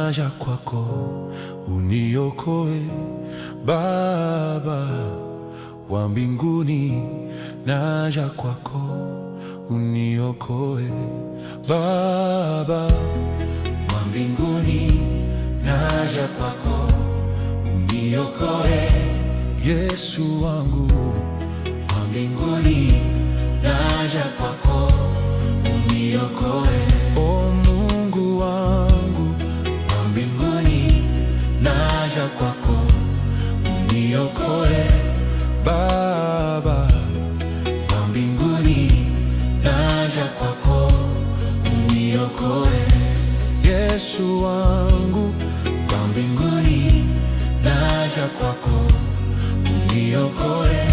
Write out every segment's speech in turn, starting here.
naja kwako, uniokoe Baba wa mbinguni, naja kwako, uniokoe Baba wa mbinguni, naja kwako, uniokoe Yesu wangu wa mbinguni, naja kwako, uniokoe. O Mungu wangu wa mbinguni, naja kwako, uniokoe Baba wa mbinguni, naja kwako, uniokoe Yesu wangu wa mbinguni, naja kwako, uniokoe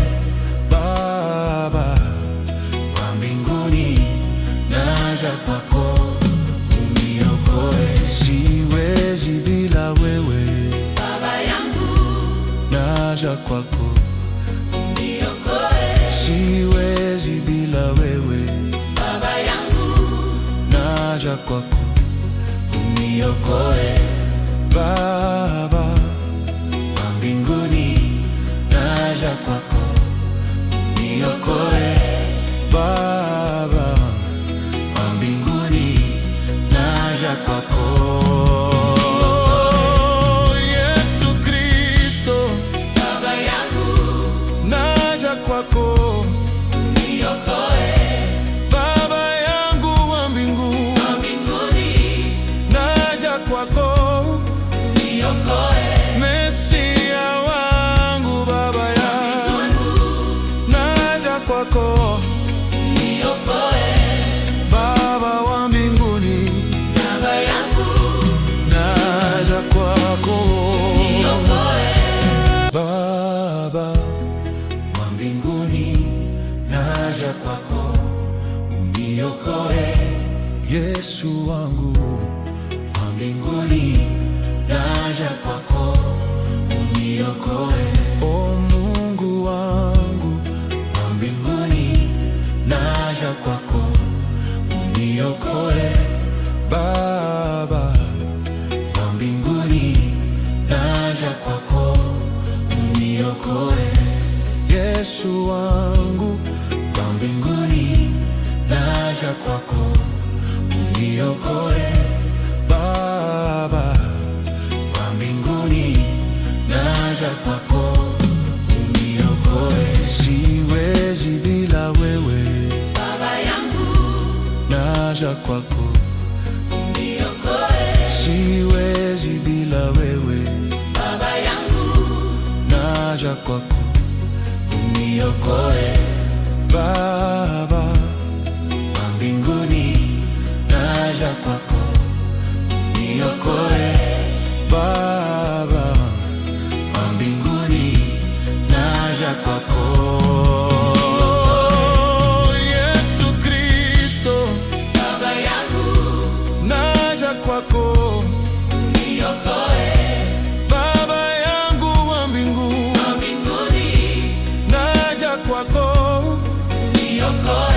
Baba wa mbinguni, naja kwako, uniokoe. Siwezi bila wewe Baba yangu, naja kwako, uniokoe. Siwezi bila wewe Baba yangu, naja kwako, uniokoe Baba wa mbinguni, naja kwako, uniokoe Baba wa mbinguni, naja kwako. Yesu Kristo Baba yangu, naja kwako, uniokoe Baba yangu wa mbinguni, naja kwako, uniokoe Mesia wangu Baba yangu, naja kwako, uniokoe Baba wa mbinguni, Baba yangu, naja kwako, uniokoe Baba wa mbinguni, naja kwako, uniokoe Yesu wangu wa mbinguni, naja kwako, uniokoe. O Mungu wangu wa mbinguni, naja kwako, uniokoe Baba wa mbinguni, naja kwako, uniokoe Yesu wangu wa mbinguni, naja kwako, uniokoe Baba wa mbinguni, naja kwako, uniokoe. Siwezi bila wewe Baba yangu, naja kwako, uniokoe. Siwezi bila wewe Baba yangu, naja kwako, uniokoe Baba wa mbinguni, naja kwako, uniokoe Baba wa mbinguni, naja kwako. Yesu Kristo Baba yangu, naja kwako, uniokoe Baba yangu wa mbinguni, naja kwako, uniokoe